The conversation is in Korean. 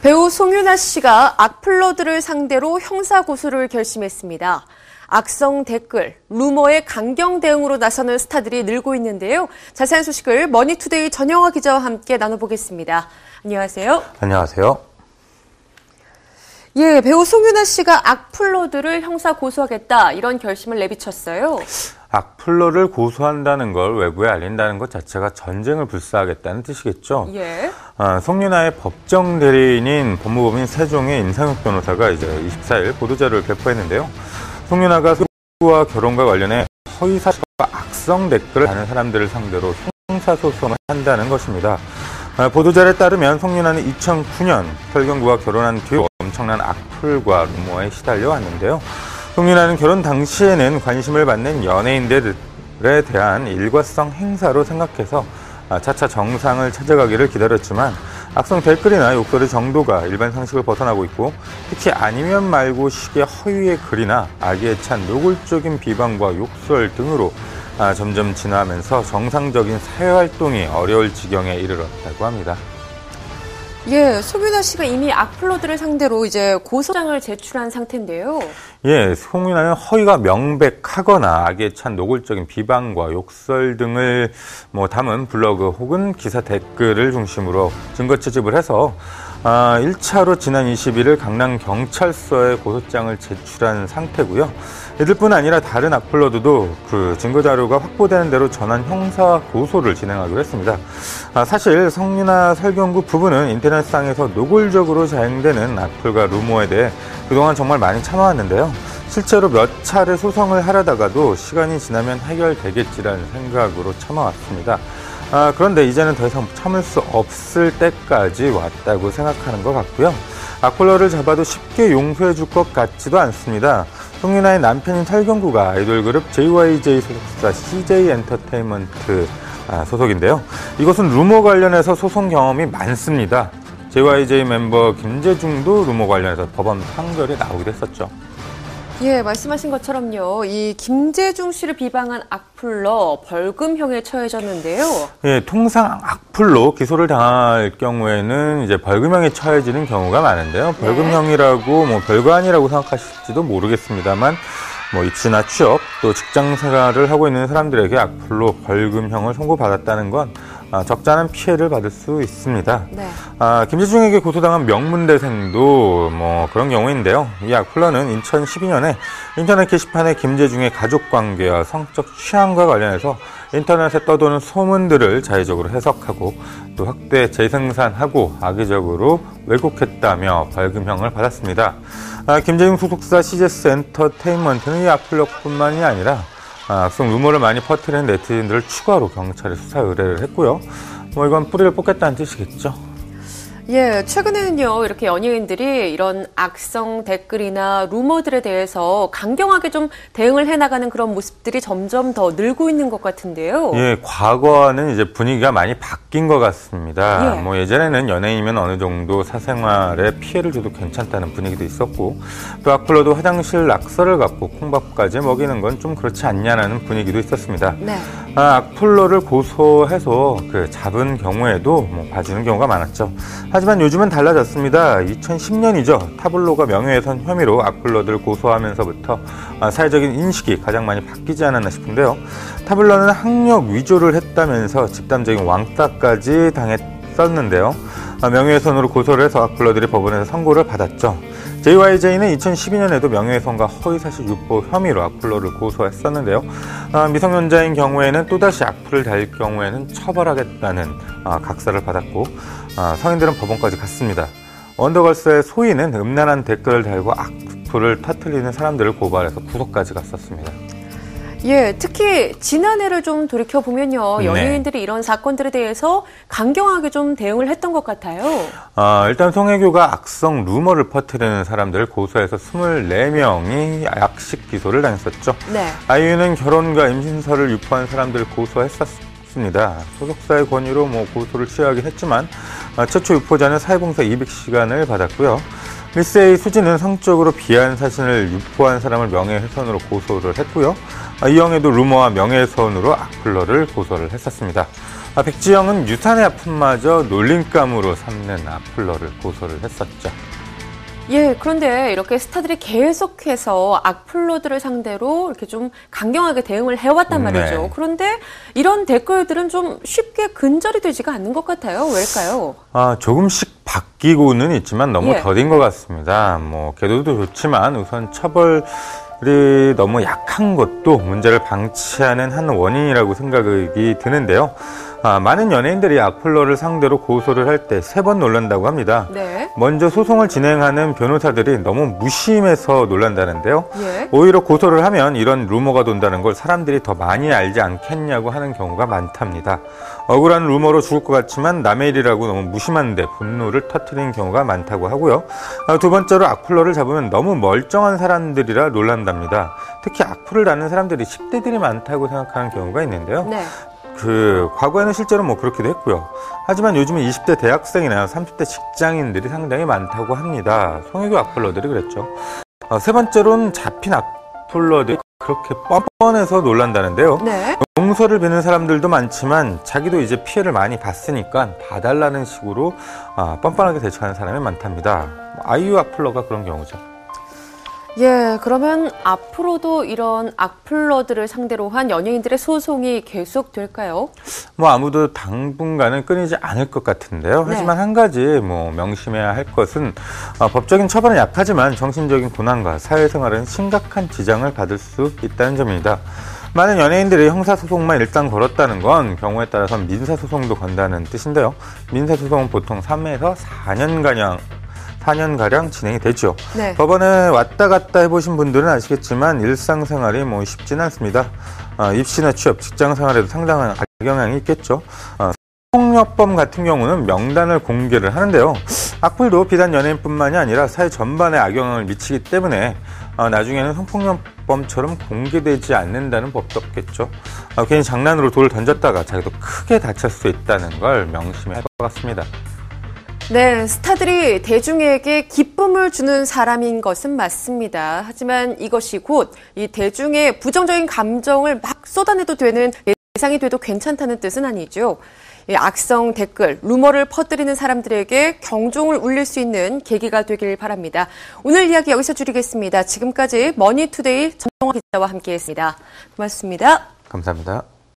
배우 송윤아 씨가 악플러들을 상대로 형사고소를 결심했습니다. 악성 댓글, 루머에 강경 대응으로 나서는 스타들이 늘고 있는데요. 자세한 소식을 머니투데이 전영화 기자와 함께 나눠보겠습니다. 안녕하세요. 안녕하세요. 예, 배우 송윤아 씨가 악플러들을 형사고소하겠다 이런 결심을 내비쳤어요. 악플러를 고소한다는 걸 외부에 알린다는 것 자체가 전쟁을 불사하겠다는 뜻이겠죠. 예. 송윤아의 법정 대리인인 법무법인 세종의 임상혁 변호사가 이제 24일 보도자료를 배포했는데요. 송윤아가 부부와 결혼과 관련해 허위사실과 악성 댓글을 하는 사람들을 상대로 형사소송을 한다는 것입니다. 보도자료에 따르면 송윤아는 2009년 설경구와 결혼한 뒤 엄청난 악플과 루머에 시달려 왔는데요. 송윤아는 결혼 당시에는 관심을 받는 연예인들에 대한 일과성 행사로 생각해서 차차 정상을 찾아가기를 기다렸지만 악성 댓글이나 욕설의 정도가 일반 상식을 벗어나고 있고 특히 아니면 말고 식의 허위의 글이나 악의에 찬 노골적인 비방과 욕설 등으로 점점 진화하면서 정상적인 사회활동이 어려울 지경에 이르렀다고 합니다. 예, 송윤아 씨가 이미 악플러들을 상대로 이제 고소장을 제출한 상태인데요. 예, 송윤아는 허위가 명백하거나 악의에 찬 노골적인 비방과 욕설 등을 담은 블로그 혹은 기사 댓글을 중심으로 증거 채집을 해서 1차로 지난 20일을 강남경찰서에 고소장을 제출한 상태고요. 이들뿐 아니라 다른 악플러들도 그 증거자료가 확보되는 대로 전환 형사 고소를 진행하기로 했습니다. 사실 송윤아 설경구 부부는 인터넷상에서 노골적으로 자행되는 악플과 루머에 대해 그동안 정말 많이 참아왔는데요. 실제로 몇 차례 소송을 하려다가도 시간이 지나면 해결되겠지라는 생각으로 참아왔습니다. 그런데 이제는 더 이상 참을 수 없을 때까지 왔다고 생각하는 것 같고요. 악플러를 잡아도 쉽게 용서해 줄 것 같지도 않습니다. 송윤아의 남편인 설경구가 아이돌 그룹 JYJ 소속사 CJ 엔터테인먼트 소속인데요. 이것은 루머 관련해서 소송 경험이 많습니다. JYJ 멤버 김재중도 루머 관련해서 법원 판결이 나오기도 했었죠. 예, 말씀하신 것처럼요. 이 김재중 씨를 비방한 악플러 벌금형에 처해졌는데요. 예, 통상 악플로 기소를 당할 경우에는 이제 벌금형에 처해지는 경우가 많은데요. 벌금형이라고 별거 아니라고 생각하실지도 모르겠습니다만 입시나 취업 또 직장 생활을 하고 있는 사람들에게 악플로 벌금형을 선고받았다는 건 적잖은 피해를 받을 수 있습니다. 네. 김재중에게 고소당한 명문대생도 그런 경우인데요. 이 악플러는 2012년에 인터넷 게시판에 김재중의 가족관계와 성적 취향과 관련해서 인터넷에 떠도는 소문들을 자의적으로 해석하고 또 확대 재생산하고 악의적으로 왜곡했다며 벌금형을 받았습니다. 김재중 소속사 CJ 엔터테인먼트는 이 악플러뿐만이 아니라 악성 루머를 많이 퍼뜨리는 네티즌들을 추가로 경찰에 수사 의뢰를 했고요. 이건 뿌리를 뽑겠다는 뜻이겠죠. 예, 최근에는요, 이렇게 연예인들이 이런 악성 댓글이나 루머들에 대해서 강경하게 좀 대응을 해나가는 그런 모습들이 점점 더 늘고 있는 것 같은데요. 예, 과거와는 이제 분위기가 많이 바뀐 것 같습니다. 예. 예전에는 연예인이면 어느 정도 사생활에 피해를 줘도 괜찮다는 분위기도 있었고, 또 악플러도 화장실 낙서를 갖고 콩밥까지 먹이는 건 좀 그렇지 않냐는 분위기도 있었습니다. 네. 악플러를 고소해서 잡은 경우에도 봐주는 경우가 많았죠. 하지만 요즘은 달라졌습니다. 2010년이죠. 타블로가 명예훼손 혐의로 악플러들을 고소하면서부터 사회적인 인식이 가장 많이 바뀌지 않았나 싶은데요. 타블로는 학력 위조를 했다면서 집단적인 왕따까지 당했었는데요. 명예훼손으로 고소를 해서 악플러들이 법원에서 선고를 받았죠. JYJ는 2012년에도 명예훼손과 허위사실 유포 혐의로 악플러를 고소했었는데요. 미성년자인 경우에는 또다시 악플을 달릴 경우에는 처벌하겠다는 각서를 받았고 성인들은 법원까지 갔습니다. 원더걸스의 소희는 음란한 댓글을 달고 악플을 터뜨리는 사람들을 고발해서 구속까지 갔었습니다. 예, 특히 지난해를 좀 돌이켜보면요. 연예인들이 이런 사건들에 대해서 강경하게 좀 대응을 했던 것 같아요. 일단 송혜교가 악성 루머를 퍼뜨리는 사람들을 고소해서 24명이 약식 기소를 당했었죠. 네. 아이유는 결혼과 임신서를 유포한 사람들을 고소했었습니다. 소속사의 권유로 고소를 취하긴 했지만 최초 유포자는 사회봉사 200시간을 받았고요. 미스 A 수지는 성적으로 비하한 사진을 유포한 사람을 명예훼손으로 고소를 했고요. 이영애도 루머와 명예훼손으로 악플러를 고소를 했었습니다. 백지영은 유산의 아픔마저 놀림감으로 삼는 악플러를 고소를 했었죠. 예, 그런데 이렇게 스타들이 계속해서 악플러들을 상대로 이렇게 좀 강경하게 대응을 해왔단 말이죠. 네. 그런데 이런 댓글들은 좀 쉽게 근절이 되지가 않는 것 같아요. 왜일까요? 조금씩 바뀌고는 있지만 너무 더딘 것 같습니다. 계도도 좋지만 우선 처벌이 너무 약한 것도 문제를 방치하는 한 원인이라고 생각이 드는데요. 많은 연예인들이 악플러를 상대로 고소를 할 때 3번 놀란다고 합니다. 네. 먼저 소송을 진행하는 변호사들이 너무 무심해서 놀란다는데요. 예. 오히려 고소를 하면 이런 루머가 돈다는 걸 사람들이 더 많이 알지 않겠냐고 하는 경우가 많답니다. 억울한 루머로 죽을 것 같지만 남의 일이라고 너무 무심한데 분노를 터뜨리는 경우가 많다고 하고요. 두 번째로 악플러를 잡으면 너무 멀쩡한 사람들이라 놀란답니다. 특히 악플을 다는 사람들이 10대들이 많다고 생각하는 경우가 있는데요. 네. 과거에는 실제로 그렇기도 했고요. 하지만 요즘은 20대 대학생이나 30대 직장인들이 상당히 많다고 합니다. 송혜교 악플러들이 그랬죠. 세 번째로는 잡힌 악플러들이 그렇게 뻔뻔해서 놀란다는데요. 네. 용서를 비는 사람들도 많지만 자기도 이제 피해를 많이 봤으니까 봐달라는 식으로 뻔뻔하게 대처하는 사람이 많답니다. 아이유 악플러가 그런 경우죠. 예, 그러면 앞으로도 이런 악플러들을 상대로 한 연예인들의 소송이 계속될까요? 아무도 당분간은 끊이지 않을 것 같은데요. 하지만 한 가지 명심해야 할 것은 법적인 처벌은 약하지만 정신적인 고난과 사회생활은 심각한 지장을 받을 수 있다는 점입니다. 많은 연예인들이 형사소송만 일단 걸었다는 건 경우에 따라서는 민사소송도 건다는 뜻인데요. 민사소송은 보통 3에서 4년가량 진행이 되죠. 네. 법원에 왔다 갔다 해보신 분들은 아시겠지만 일상생활이 쉽지는 않습니다. 입시나 취업, 직장생활에도 상당한 악영향이 있겠죠. 성폭력범 같은 경우는 명단을 공개를 하는데요. 악플도 비단 연예인뿐만이 아니라 사회 전반에 악영향을 미치기 때문에 나중에는 성폭력범처럼 공개되지 않는다는 법도 없겠죠. 괜히 장난으로 돌을 던졌다가 자기도 크게 다칠 수 있다는 걸 명심해야 할 것 같습니다. 네, 스타들이 대중에게 기쁨을 주는 사람인 것은 맞습니다. 하지만 이것이 곧 이 대중의 부정적인 감정을 막 쏟아내도 되는 대상이 돼도 괜찮다는 뜻은 아니죠. 악성 댓글, 루머를 퍼뜨리는 사람들에게 경종을 울릴 수 있는 계기가 되길 바랍니다. 오늘 이야기 여기서 줄이겠습니다. 지금까지 머니투데이 전동환 기자와 함께했습니다. 고맙습니다. 감사합니다.